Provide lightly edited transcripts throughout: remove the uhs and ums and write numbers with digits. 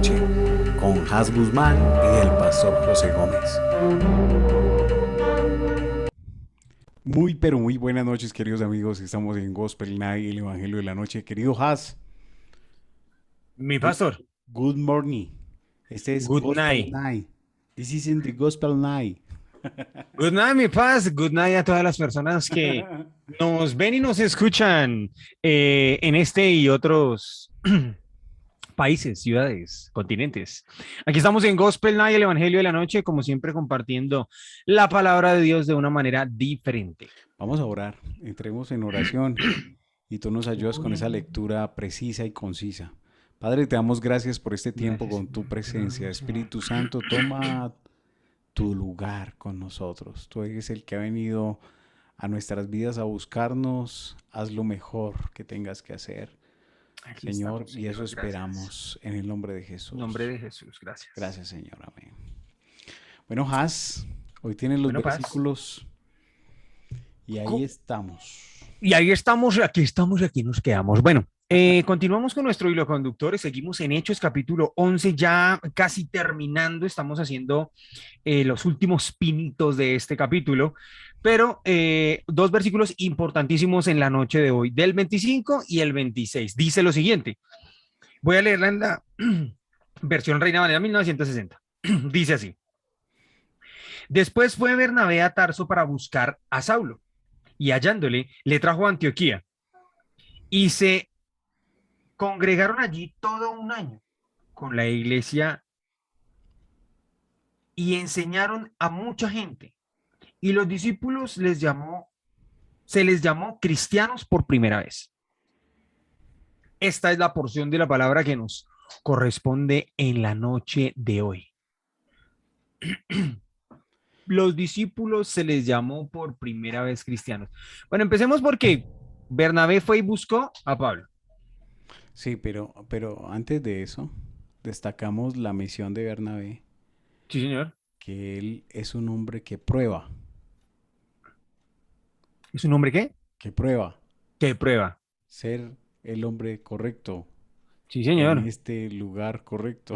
noche con Has Guzmán y el pastor José Gómez. Muy pero muy buenas noches, queridos amigos. Estamos en Gospel Night, el Evangelio de la Noche. Querido Has, Mi good, pastor, good morning. Este es good Gospel night. Night. This is in the Gospel Night. Good night, mi paz. Good night a todas las personas que nos ven y nos escuchan en este y otros países, ciudades, continentes. Aquí estamos en Gospel Night, el Evangelio de la Noche, como siempre compartiendo la palabra de Dios de una manera diferente. Vamos a orar. Entremos en oración y tú nos ayudas con esa lectura precisa y concisa. Padre, te damos gracias por este tiempo Gracias, con tu Señor. Te lo presencia. damos, Señor. Espíritu Santo, toma tu lugar con nosotros. Tú eres el que ha venido a nuestras vidas a buscarnos. Haz lo mejor que tengas que hacer, Aquí Señor, estamos, y eso Señor. Gracias. esperamos en el nombre de En nombre Jesús. de Jesús, gracias. Gracias, Señor. Amén. Bueno, Has, hoy tienes los Bueno, paz. versículos y ahí estamos. Y ahí estamos y aquí nos quedamos. Bueno, continuamos con nuestro hilo conductor, seguimos en Hechos capítulo 11, ya casi terminando, estamos haciendo los últimos pinitos de este capítulo, pero dos versículos importantísimos en la noche de hoy, del 25 y el 26. Dice lo siguiente, voy a leerla en la versión Reina Valera 1960. Dice así, después fue Bernabé a Tarso para buscar a Saulo y hallándole, le trajo a Antioquía y se congregaron allí todo un año con la iglesia y enseñaron a mucha gente. Y los discípulos se les llamó cristianos por primera vez. Esta es la porción de la palabra que nos corresponde en la noche de hoy. Los discípulos se les llamó por primera vez cristianos. Bueno, empecemos porque Bernabé fue y buscó a Pablo. Sí, pero antes de eso, destacamos la misión de Bernabé, Sí, señor. que él es un hombre ¿Es un hombre qué? que prueba ¿Qué prueba? ser el hombre correcto Sí, en señor. este lugar correcto.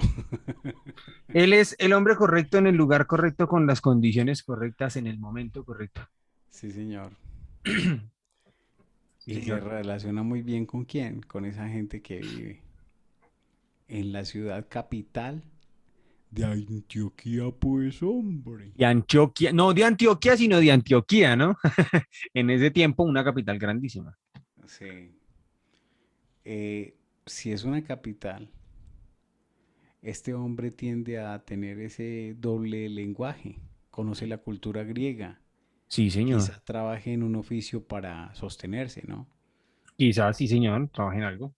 Él es el hombre correcto en el lugar correcto, con las condiciones correctas, en el momento correcto. Sí, señor. Sí, Y se señor. relaciona muy bien con quién, con esa gente que vive en la ciudad capital de Antioquía, pues hombre. Y Antioquia, no de Antioquia, sino de Antioquía, ¿no? En ese tiempo, una capital grandísima. Sí. Si es una capital, este hombre tiende a tener ese doble lenguaje. Conoce la cultura griega. Sí, señor. Quizá trabaje en un oficio para sostenerse, ¿no? Quizás, sí, señor, trabaje en algo.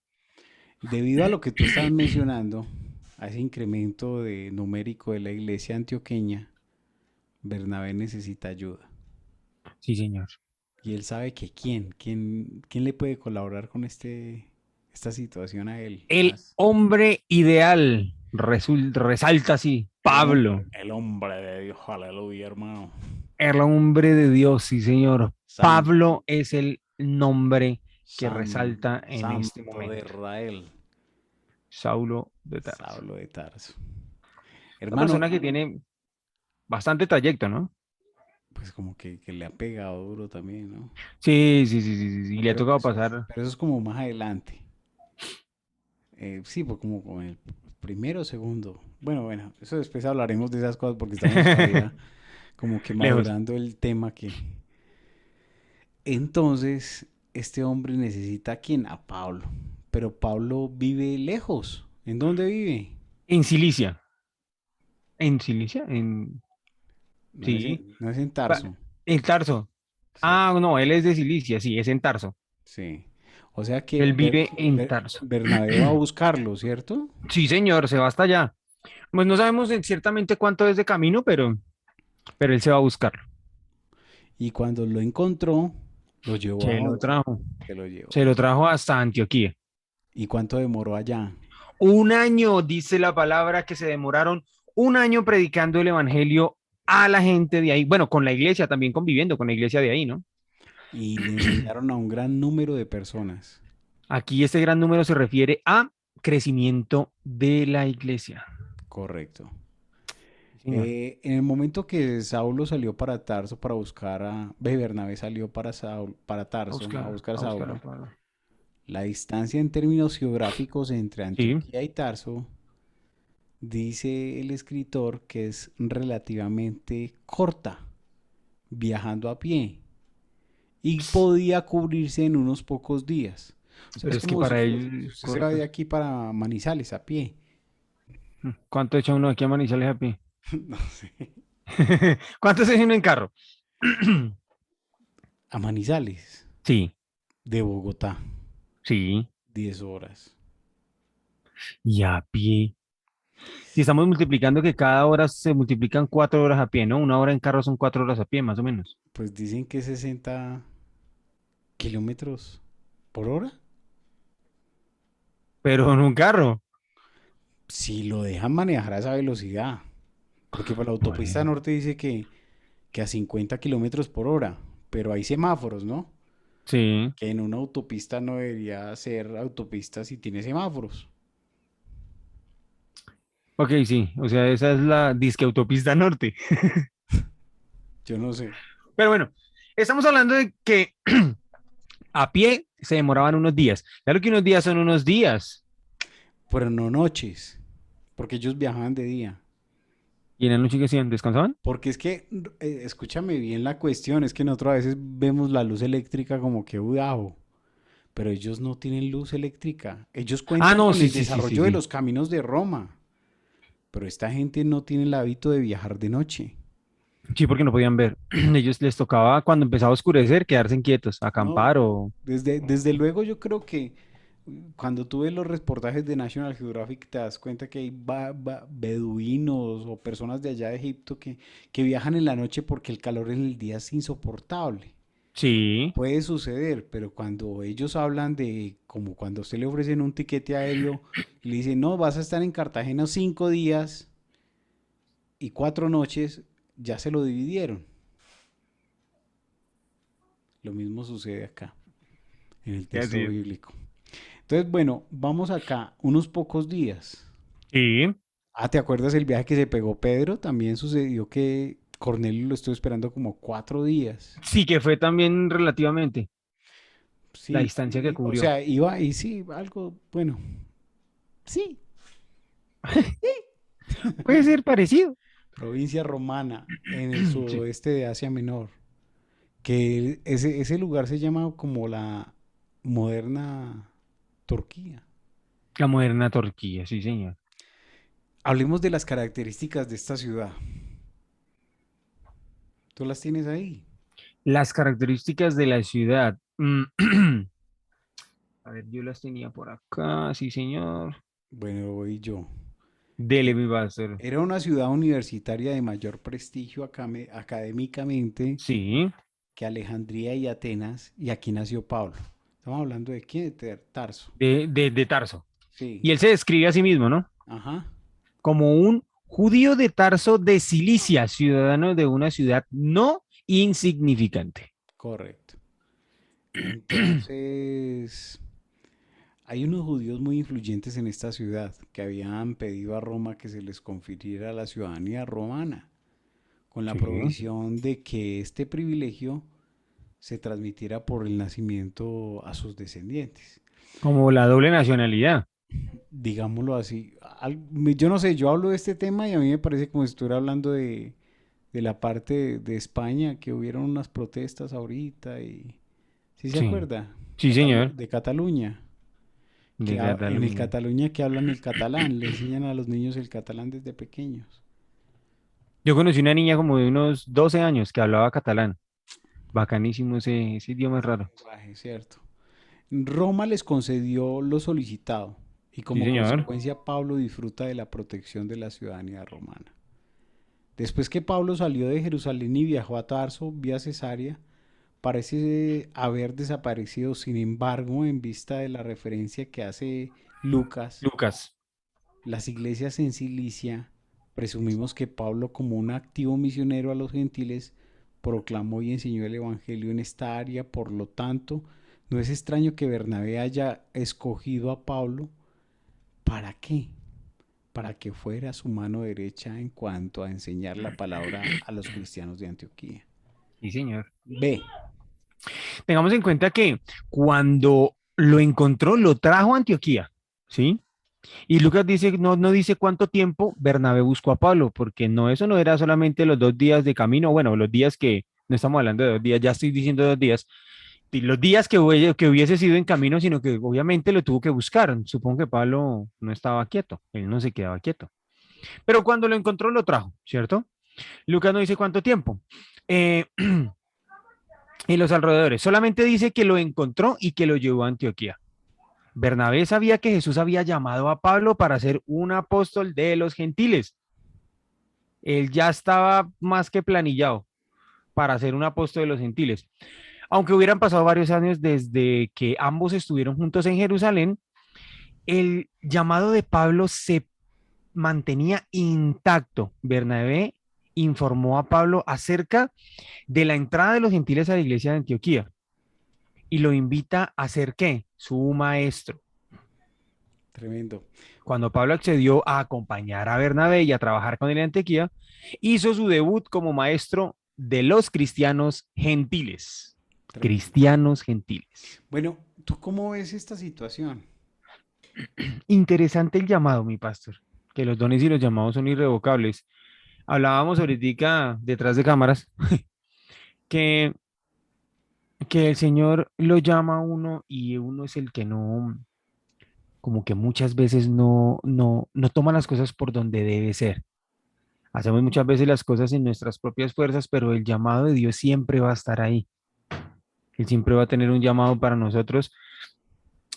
Debido a lo que tú estabas mencionando, a ese incremento de numérico de la iglesia antioqueña, Bernabé necesita ayuda. Sí, señor. Y él sabe que quién le puede colaborar con esta situación a él. El hombre ideal resalta así, Pablo, El hombre de Dios, aleluya, hermano. el hombre de Dios, sí, señor. San, Pablo es el nombre que resalta en este Santo de momento. Israel, Saulo de Tarso. Saulo de Tarso. Una Hermano, persona que tiene bastante trayecto, ¿no? pues como que le ha pegado duro también, ¿no? Sí, sí, sí, sí, sí, sí. Le ha Pero tocado eso, pasar. pero eso es como más adelante. Sí, pues como con el primero o segundo. Bueno, eso después hablaremos de esas cosas porque estamos todavía como que Lejos. madurando el tema que... Entonces, este hombre necesita a quién? A Pablo. Pero Pablo vive lejos. ¿En dónde vive? En Cilicia. En Cilicia, en. Sí. No es en Pa- Tarso. En Tarso. Sí, Ah, no, él es de Cilicia, sí, es en Tarso. sí. O sea que Él vive en Tarso. Bernabé va a buscarlo, ¿cierto? Sí, señor, se va hasta allá. Pues no sabemos ciertamente cuánto es de camino, pero él se va a buscarlo. Y cuando lo encontró, lo llevó a Se lo dónde? trajo. Se lo Se llevó. lo trajo hasta Antioquía. ¿Y cuánto demoró allá? Un año, dice la palabra, que se demoraron un año predicando el evangelio a la gente de ahí. Bueno, con la iglesia, también conviviendo con la iglesia de ahí, ¿no? Y le enseñaron a un gran número de personas. Aquí este gran número se refiere a crecimiento de la iglesia. Correcto. Sí, señor. En el momento que Saulo salió para Tarso para buscar Bernabé salió para Tarso a buscar a A buscar a Saulo, Pablo. la distancia en términos geográficos entre Sí, Antioquía y Tarso, dice el escritor que es relativamente corta, viajando a pie, y podía cubrirse en unos pocos días. O sea, pero es es que como si para si ellos usted se va de cortos. aquí para Manizales a pie. ¿Cuánto echa uno aquí a Manizales a pie? No sé. ¿Cuánto se echa uno en carro? A Manizales, Sí, de Bogotá, sí. 10 horas. Y a pie. Si estamos multiplicando que cada hora se multiplican 4 horas a pie, ¿no? Una hora en carro son 4 horas a pie, más o menos. Pues dicen que 60 kilómetros por hora. Pero en un carro. Si lo dejan manejar a esa velocidad. Porque por la autopista Bueno, norte dice que a 50 kilómetros por hora. Pero hay semáforos, ¿no? sí. Que en una autopista no debería ser autopista si tiene semáforos. Ok, sí. O sea, esa es la disque autopista norte. Yo no sé. Pero bueno, estamos hablando de que a pie se demoraban unos días. Claro que unos días son unos días. Pero no noches. Porque ellos viajaban de día. ¿Y en la noche que hacían? ¿Descansaban? Porque es que, escúchame bien la cuestión, es que nosotros a veces vemos la luz eléctrica como que bajo, pero ellos no tienen luz eléctrica. Ellos Ah, cuentan no, con sí, el sí, sí, sí, desarrollo de sí. los caminos de Roma, pero esta gente no tiene el hábito de viajar de noche. Sí, porque no podían ver. Ellos les tocaba cuando empezaba a oscurecer quedarse inquietos, No, acampar o... desde luego yo creo que cuando tú ves los reportajes de National Geographic te das cuenta que hay beduinos o personas de allá de Egipto que viajan en la noche porque el calor en el día es insoportable. Sí. Puede suceder, pero cuando ellos hablan de, como cuando a usted le ofrecen un tiquete aéreo y le dicen, no, vas a estar en Cartagena 5 días y 4 noches, ya se lo dividieron. Lo mismo sucede acá, en el Así texto es. bíblico. Entonces, bueno, vamos acá, unos pocos días. Sí. Ah, ¿te acuerdas el viaje que se pegó Pedro? También sucedió que Cornelio lo estuvo esperando como 4 días. Sí, que fue también relativamente la Sí, distancia que o cubrió. sea, iba y sí, algo, bueno, sí, Puede ser parecido. provincia romana en el sudoeste de Asia Menor, que ese lugar se llama como la moderna Turquía. La moderna Turquía, sí, señor. Hablemos de las características de esta ciudad. ¿Tú las tienes ahí? Las características de la ciudad. A ver, yo las tenía por acá, sí, señor. Bueno, voy yo. Dele, mi ser. Era una ciudad universitaria de mayor prestigio académicamente Sí, que Alejandría y Atenas, y aquí nació Pablo. Estamos hablando de quién, de Tarso. de Tarso. Sí, Y él se describe a sí mismo, ¿no? ajá, Como un judío de Tarso de Cilicia, ciudadano de una ciudad no insignificante. correcto. Entonces, hay unos judíos muy influyentes en esta ciudad que habían pedido a Roma que se les confiriera la ciudadanía romana, con la Sí. provisión de que este privilegio se transmitiera por el nacimiento a sus descendientes. Como la doble nacionalidad. Digámoslo así. Yo no sé, yo hablo de este tema y a mí me parece como si estuviera hablando de la parte de España, que hubieron unas protestas ahorita y... ¿Sí se Sí, acuerda? sí, señor. De Cataluña. De En el Cataluña. Cataluña que hablan el catalán, le enseñan a los niños el catalán desde pequeños. Yo conocí una niña como de unos 12 años que hablaba catalán. Bacanísimo ese idioma es raro. Lenguaje, ¿cierto? Roma les concedió lo solicitado y Sí, como señor. consecuencia Pablo disfruta de la protección de la ciudadanía romana. Después que Pablo salió de Jerusalén y viajó a Tarso vía Cesarea, parece haber desaparecido. Sin embargo, en vista de la referencia que hace Lucas, Lucas. las iglesias en Cilicia, presumimos que Pablo, como un activo misionero a los gentiles, proclamó y enseñó el Evangelio en esta área. Por lo tanto, no es extraño que Bernabé haya escogido a Pablo ¿Para qué? Para que fuera su mano derecha en cuanto a enseñar la palabra a los cristianos de Antioquía. Sí, señor. B. Tengamos en cuenta que cuando lo encontró, lo trajo a Antioquía, ¿sí? Y Lucas dice, no dice cuánto tiempo Bernabé buscó a Pablo, porque no, eso no era solamente los 2 días de camino, bueno, los días que, no estamos hablando de 2 días, ya estoy diciendo 2 días, y los días que hubiese sido en camino, sino que obviamente lo tuvo que buscar. Supongo que Pablo no estaba quieto, él no se quedaba quieto. Pero cuando lo encontró, lo trajo, ¿cierto? Lucas no dice cuánto tiempo. Eh, en los alrededores, solamente dice que lo encontró y que lo llevó a Antioquía. Bernabé sabía que Jesús había llamado a Pablo para ser un apóstol de los gentiles. Él ya estaba más que planillado para ser un apóstol de los gentiles. Aunque hubieran pasado varios años desde que ambos estuvieron juntos en Jerusalén, el llamado de Pablo se mantenía intacto. Bernabé informó a Pablo acerca de la entrada de los gentiles a la iglesia de Antioquía y lo invita a ser ¿qué? Su maestro. Tremendo. Cuando Pablo accedió a acompañar a Bernabé y a trabajar con él en Antioquía, hizo su debut como maestro de los cristianos gentiles. Tremendo. Cristianos gentiles. Bueno, ¿tú cómo ves esta situación? Interesante el llamado, mi pastor, que los dones y los llamados son irrevocables. Hablábamos ahorita detrás de cámaras que, que el Señor lo llama a uno y uno es el que no, como que muchas veces no toma las cosas por donde debe ser. Hacemos muchas veces las cosas en nuestras propias fuerzas, pero el llamado de Dios siempre va a estar ahí. Él siempre va a tener un llamado para nosotros.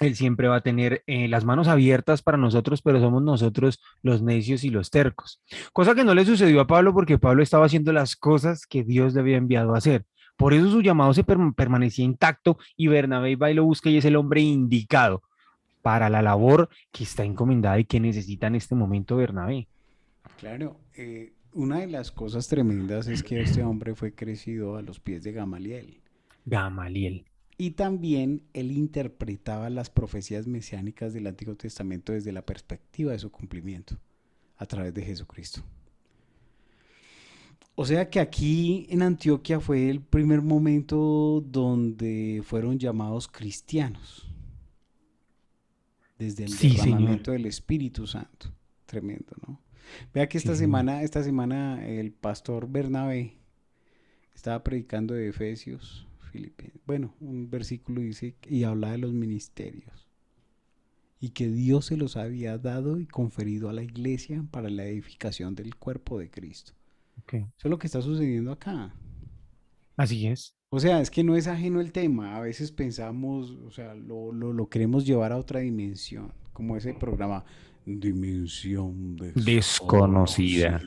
Él siempre va a tener las manos abiertas para nosotros, pero somos nosotros los necios y los tercos. Cosa que no le sucedió a Pablo porque Pablo estaba haciendo las cosas que Dios le había enviado a hacer. Por eso su llamado permanecía intacto y Bernabé va y lo busca y es el hombre indicado para la labor que está encomendada y que necesita en este momento Bernabé. Claro, una de las cosas tremendas es que este hombre fue crecido a los pies de Gamaliel. Gamaliel. Y también él interpretaba las profecías mesiánicas del Antiguo Testamento desde la perspectiva de su cumplimiento a través de Jesucristo. O sea que aquí en Antioquia fue el primer momento donde fueron llamados cristianos, desde el Sí, señor. derramamiento del Espíritu Santo. Tremendo, ¿no? Vea que Sí, señor. esta semana el pastor Bernabé estaba predicando de Efesios, Filipenses. Bueno, un versículo dice y habla de los ministerios y que Dios se los había dado y conferido a la iglesia para la edificación del cuerpo de Cristo. Ok. Eso es lo que está sucediendo acá. Así es. O sea, es que no es ajeno el tema. A veces pensamos, o sea, lo queremos llevar a otra dimensión, como ese programa, Dimensión Desconocida. Desconocida.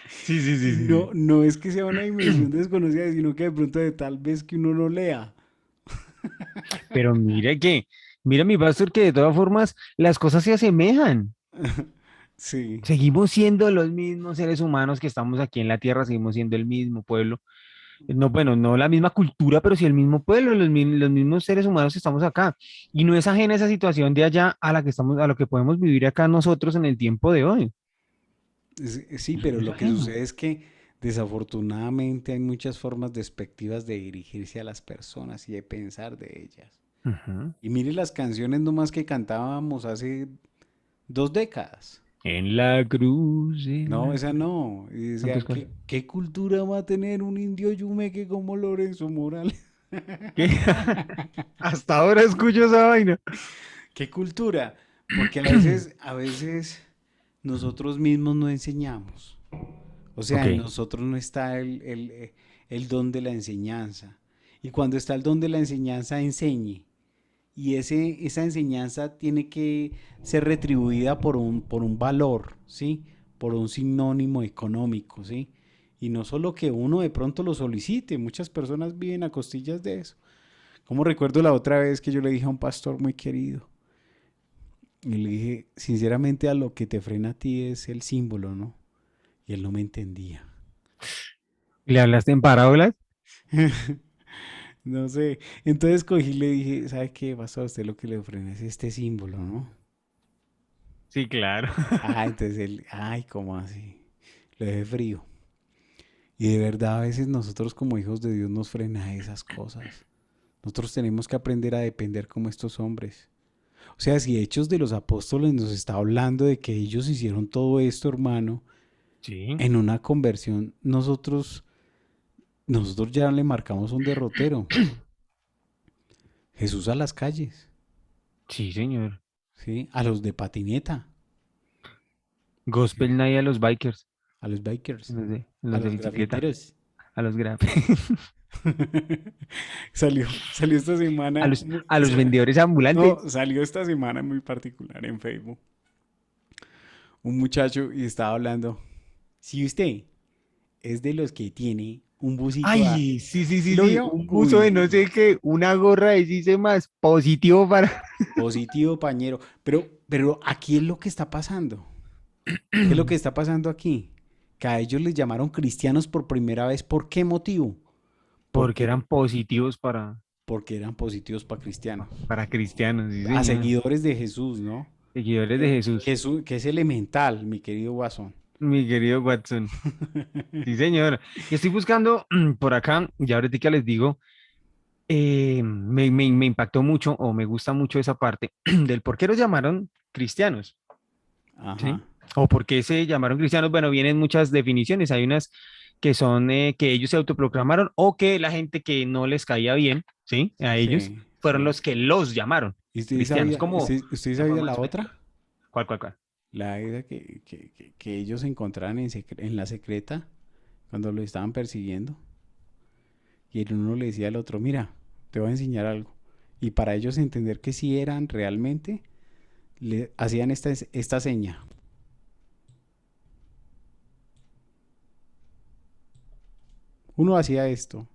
Sí, sí, sí, Y sí, sí. no es que sea una dimensión desconocida, sino que de pronto de tal vez que uno lo lea. Pero mira mi pastor, que de todas formas las cosas se asemejan. Sí, Seguimos siendo los mismos seres humanos que estamos aquí en la tierra, seguimos siendo el mismo pueblo. No, bueno, no la misma cultura, pero sí el mismo pueblo, los mismos seres humanos que estamos acá. Y no es ajena esa situación de allá a la que estamos, a lo que podemos vivir acá nosotros en el tiempo de hoy. sí, No pero es lo que ajeno. sucede es que desafortunadamente hay muchas formas despectivas de dirigirse a las personas y de pensar de ellas. Ujú. Y mire las canciones nomás que cantábamos hace 2 décadas. En la cruz, No, esa no. Y ¿Cuántas decía, cosas? ¿qué cultura va a tener un indio yumeque como Lorenzo Morales? ¿Qué? Hasta ahora escucho esa vaina. ¿Qué cultura? Porque a veces nosotros mismos no enseñamos. O sea, Ok, en nosotros no está el don de la enseñanza. Y cuando está el don de la enseñanza, enseñe. Y esa enseñanza tiene que ser retribuida por un valor, ¿sí? Por un sinónimo económico, ¿sí? Y no solo que uno de pronto lo solicite, muchas personas viven a costillas de eso. Como recuerdo la otra vez que yo le dije a un pastor muy querido, y le dije, sinceramente a lo que te frena a ti es el símbolo, ¿no? Y él no me entendía. ¿le hablaste en parábolas? No sé. Entonces cogí y le dije, ¿sabe qué pasó? A usted lo que le ofrece es este símbolo, ¿no? Sí, claro. Ah, entonces él, ay, ¿cómo así? Lo dejé frío. Y de verdad a veces nosotros como hijos de Dios nos frena esas cosas. Nosotros tenemos que aprender a depender como estos hombres. O sea, si Hechos de los Apóstoles nos está hablando de que ellos hicieron todo esto, hermano, Sí, en una conversión, nosotros ya le marcamos un derrotero. Jesús a las calles, sí, señor. ¿sí? A los de patineta, Gospel Night a los bikers, a los bikers, a los de los bicicleta, grafiteros. a los graf, Salió esta semana, a los vendedores no, ambulantes. salió esta semana muy particular en Facebook. Un muchacho y estaba hablando. Si usted es de los que tiene un busito Ay, sí, sí, ¿Sí sí, lo sí, vio? un buzo de Uy, no sé qué, una gorra de dice más positivo para... positivo, pañero. Pero aquí es lo que está pasando. ¿Qué es lo que está pasando aquí? Que a ellos les llamaron cristianos por primera vez. ¿Por qué motivo? Porque Porque, eran positivos porque eran positivos para cristianos. para cristianos, sí, A señor. seguidores de Jesús, ¿no? Seguidores de Jesús, Jesús, que es elemental, mi querido Guasón. mi querido Watson. Sí, señor. Y estoy buscando por acá, ya ahorita les digo, me impactó mucho o me gusta mucho esa parte del por qué los llamaron cristianos, ¿sí? Ajá. O por qué se llamaron cristianos. Bueno, vienen muchas definiciones. Hay unas que son que ellos se autoproclamaron o que la gente que no les caía bien, ¿sí? A ellos Sí, fueron sí. los que los llamaron ¿Y usted cristianos, sabía, como usted una sabía forma la despectiva. otra? ¿Cuál, cuál, cuál? La esa que ellos encontraron en la secreta cuando lo estaban persiguiendo. Y el uno le decía al otro, mira, te voy a enseñar algo. Y para ellos entender que sí eran realmente, le hacían esta seña. Uno hacía esto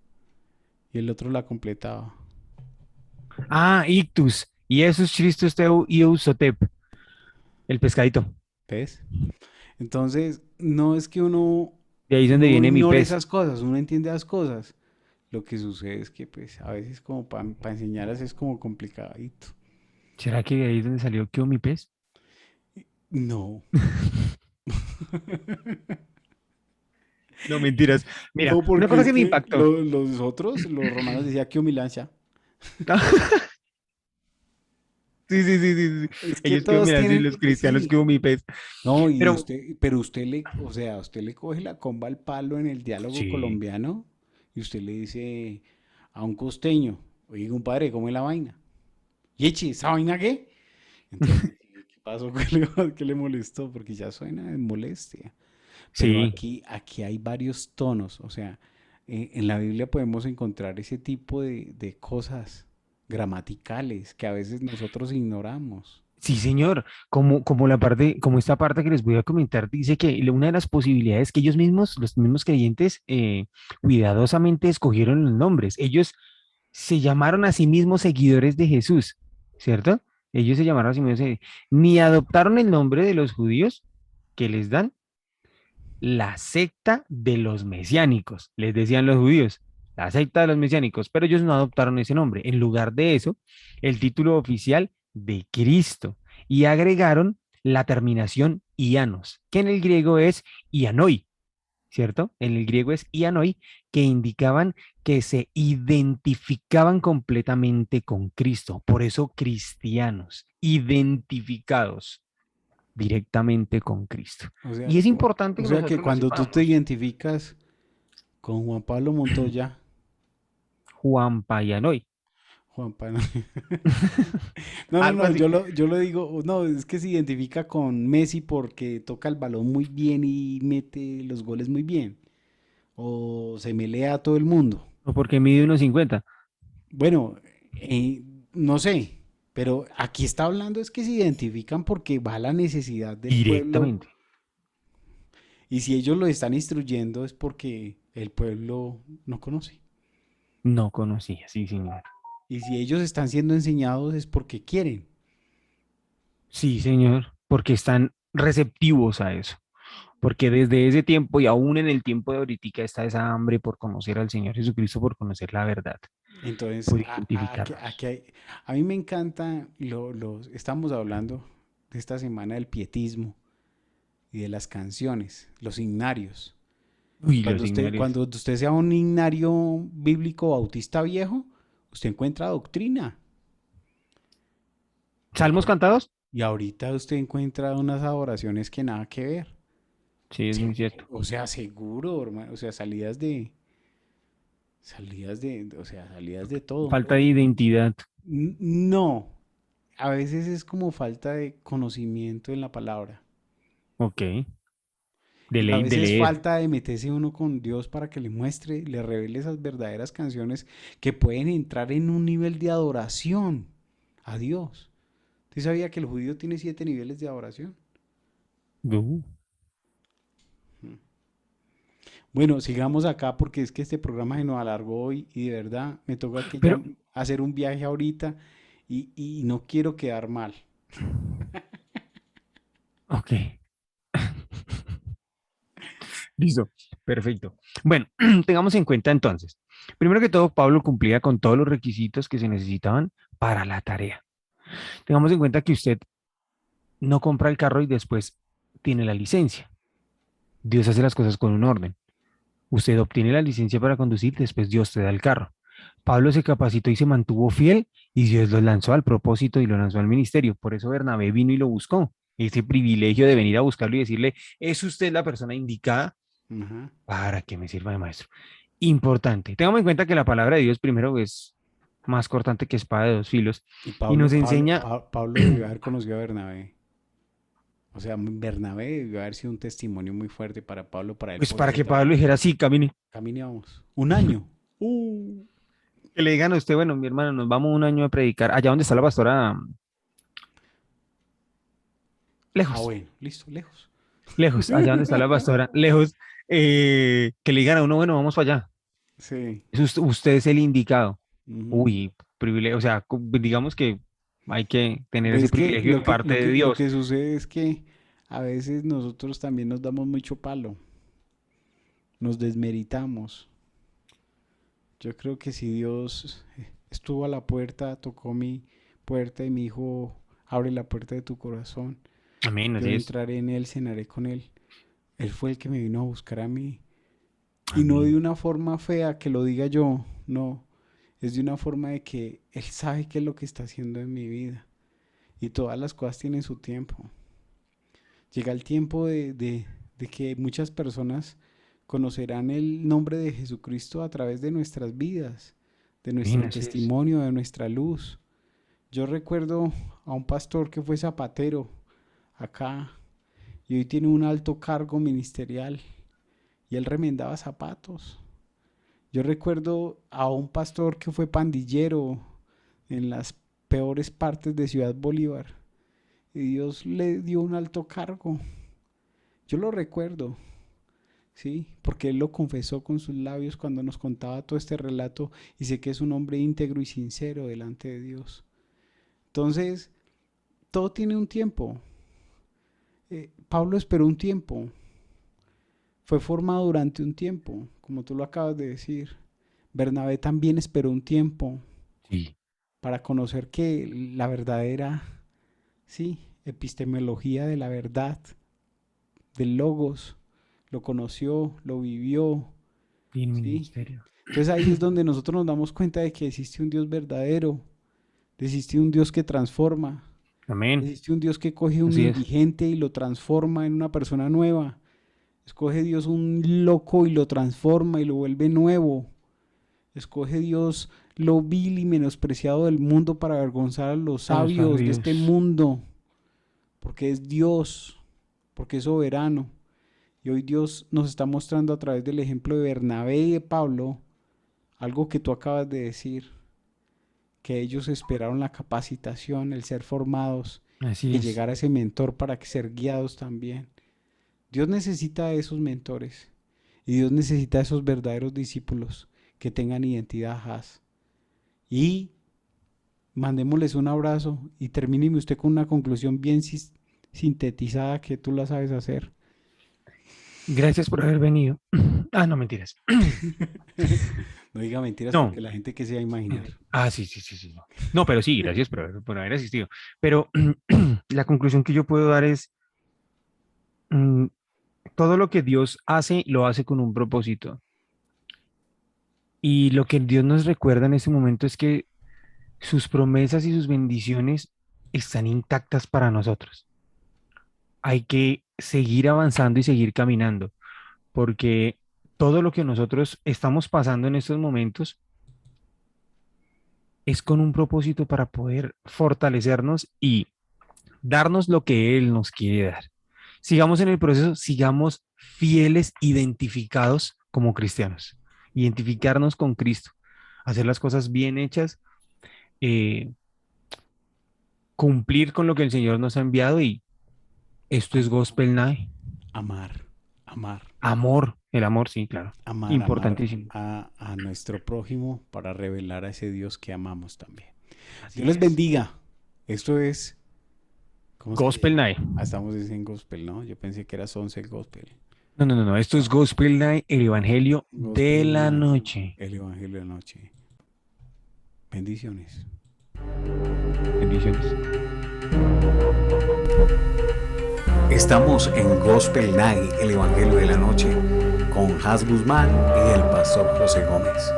y el otro la completaba. Ah, ictus. Y esos Christus teu iusotep, el pescadito. ¿Ves? Entonces, no es que uno, De ahí es donde uno viene mi ignore pez. esas cosas, uno entiende las cosas. Lo que sucede es que pues a veces como para enseñarlas es como complicadito. ¿Será que de ahí es donde salió que mi pez? No. No, mentiras. Mira, No, una porque cosa es que me que impactó. los otros, los romanos decían que humilancia. Sí, sí, sí, sí, sí. Es que Ellos que todos miran, sí, tienen, los cristianos sí. que mi pez. No, y Pero usted, pero usted le, o sea, usted le coge la comba al palo en el diálogo sí, colombiano y usted le dice a un costeño, oye, compadre, ¿cómo es la vaina? Y eche, ¿esa vaina qué? Entonces, ¿qué pasó? ¿Qué le molestó? Porque ya suena de molestia. Pero sí, aquí hay varios tonos, o sea, en la Biblia podemos encontrar ese tipo de cosas gramaticales que a veces nosotros ignoramos. sí, señor. Como la parte, como esta parte que les voy a comentar, dice que una de las posibilidades que ellos mismos, los mismos creyentes, cuidadosamente escogieron los nombres. Ellos se llamaron a sí mismos seguidores de Jesús, ¿cierto? Ellos se llamaron a sí mismos, ni adoptaron el nombre de los judíos que les dan la secta de los mesiánicos, les decían los judíos, la secta de los mesiánicos, pero ellos no adoptaron ese nombre. En lugar de eso, el título oficial de Cristo y agregaron la terminación ianos, que en el griego es ianoi, ¿cierto? En el griego es ianoi, que indicaban que se identificaban completamente con Cristo. Por eso cristianos, identificados directamente con Cristo. O sea, Y es importante o que sea que nosotros lo cuando tú te sepamos. identificas con Juan Pablo Montoya, Juan Payanoy, Juan Pablo, no, no, algo no, así. yo lo digo, no, es que se identifica con Messi porque toca el balón muy bien y mete los goles muy bien, o se melea a todo el mundo. O porque mide 1,50 Bueno, no sé, pero aquí está hablando es que se identifican porque va la necesidad del pueblo directamente. y si ellos lo están instruyendo es porque el pueblo no conoce. No conocía, sí, señor. Y si ellos están siendo enseñados es porque quieren. Sí, señor, porque están receptivos a eso. Porque desde ese tiempo y aún en el tiempo de ahorita está esa hambre por conocer al Señor Jesucristo, por conocer la verdad. Entonces, puede identificarnos. a mí me encanta, estamos hablando de esta semana del pietismo y de las canciones, los himnarios. Uy, los signales. Cuando usted sea un himnario bíblico bautista viejo, usted encuentra doctrina. Y, ¿Salmos cantados? y ahorita usted encuentra unas adoraciones que nada que ver. Sí, es muy cierto. O sea, seguro, hermano. O sea, salidas de todo. Falta de identidad. No, a veces es como falta de conocimiento en la palabra. Ok. Y a De veces leer. falta de meterse uno con Dios para que le muestre, le revele esas verdaderas canciones que pueden entrar en un nivel de adoración a Dios. ¿Usted sabía que el judío tiene 7 niveles de adoración? Uh, Bueno, sigamos acá porque es que este programa se nos alargó hoy y de verdad me toca que ya Pero, hacer un viaje ahorita y no quiero quedar mal. ok. Listo. Perfecto. Bueno, tengamos en cuenta entonces. Primero que todo, Pablo cumplía con todos los requisitos que se necesitaban para la tarea. Tengamos en cuenta que usted no compra el carro y después tiene la licencia. Dios hace las cosas con un orden. Usted obtiene la licencia para conducir, después Dios te da el carro. Pablo se capacitó y se mantuvo fiel y Dios lo lanzó al propósito y lo lanzó al ministerio. Por eso Bernabé vino y lo buscó. Ese privilegio de venir a buscarlo y decirle, es usted la persona indicada Ajá. para que me sirva de maestro. Importante. Tengamos en cuenta que la palabra de Dios primero es más cortante que espada de dos filos Y y nos enseña, Pablo debió haber conocido a Bernabé. O sea, Bernabé debió haber sido un testimonio muy fuerte para Pablo, para él pues para poder que Pablo dijera, sí, camine. caminábamos. Un año. Que le digan a usted, bueno, mi hermano, nos vamos un año a predicar allá donde está la pastora, Ah, lejos. bueno, listo, lejos. Lejos, allá donde está la pastora, lejos, que le digan a uno, bueno, vamos para allá. Sí. Usted es el indicado. Ujú. Uy, privilegio, o sea, digamos que hay que tener ese Pues es que privilegio de parte de lo Dios. que sucede es que a veces nosotros también nos damos mucho palo, nos desmeritamos. Yo creo que si Dios estuvo a la puerta, tocó mi puerta y me dijo, abre la puerta de tu corazón, Amén, yo así es. entraré en él, cenaré con él. Él fue el que me vino a buscar a mí. Y no de Amén. una forma fea que lo diga yo, no. Es de una forma de que Él sabe qué es lo que está haciendo en mi vida. Y todas las cosas tienen su tiempo. Llega el tiempo de que muchas personas conocerán el nombre de Jesucristo a través de nuestras vidas, de Amén, nuestro así es. testimonio, de nuestra luz. Yo recuerdo a un pastor que fue zapatero acá y hoy tiene un alto cargo ministerial y él remendaba zapatos. Yo recuerdo a un pastor que fue pandillero en las peores partes de Ciudad Bolívar y Dios le dio un alto cargo. Yo lo recuerdo, ¿sí? Porque él lo confesó con sus labios cuando nos contaba todo este relato y sé que es un hombre íntegro y sincero delante de Dios. Entonces, todo tiene un tiempo. Pablo esperó un tiempo, fue formado durante un tiempo, como tú lo acabas de decir. Bernabé también esperó un tiempo Sí. para conocer que la verdadera, sí, epistemología de la verdad, del logos, lo conoció, lo vivió, Y en sí. ministerio. Entonces ahí es donde nosotros nos damos cuenta de que existe un Dios verdadero, existe un Dios que transforma, Amén. existe un Dios que coge un Así es. indigente y lo transforma en una persona nueva. Escoge Dios un loco y lo transforma y lo vuelve nuevo. Escoge Dios lo vil y menospreciado del mundo para avergonzar a los A los sabios de este sabios. mundo, porque es Dios, porque es soberano. Y hoy Dios nos está mostrando a través del ejemplo de Bernabé y de Pablo algo que tú acabas de decir, que ellos esperaron la capacitación, el ser formados, Así que es. llegara ese mentor para que ser guiados también. Dios necesita a esos mentores y Dios necesita a esos verdaderos discípulos que tengan identidad Haas. Y mandémosles un abrazo y termíneme usted con una conclusión bien sintetizada que tú la sabes hacer. Gracias por haber venido. Ah, no, mentiras. No diga mentiras No. porque la gente que se va a imaginar. Sí, sí, sí, sí. No, pero sí, gracias por haber asistido. Pero la conclusión que yo puedo dar es, mm, todo lo que Dios hace, lo hace con un propósito. Y lo que Dios nos recuerda en ese momento es que sus promesas y sus bendiciones están intactas para nosotros. Hay que seguir avanzando y seguir caminando, porque todo lo que nosotros estamos pasando en estos momentos es con un propósito para poder fortalecernos y darnos lo que Él nos quiere dar. Sigamos en el proceso, sigamos fieles, identificados como cristianos, identificarnos con Cristo, hacer las cosas bien hechas, eh, cumplir con lo que el Señor nos ha enviado y esto es Am- Gospel Night. Amar, amar, Amor, el amor, sí, claro, amar importantísimo. a nuestro prójimo para revelar a ese Dios que amamos también. Así Dios les es. bendiga. Esto es, ¿cómo es que se Gospel llama? Night. Estamos en gospel, ¿no? Yo pensé que era 11 gospel. No, no, no, no, esto es Gospel Night, el Evangelio de Gospel la Night, noche. el Evangelio de la noche. Bendiciones. Bendiciones. Estamos en Gospel Night, el Evangelio de la Noche, con Has Guzmán y el pastor José Gómez.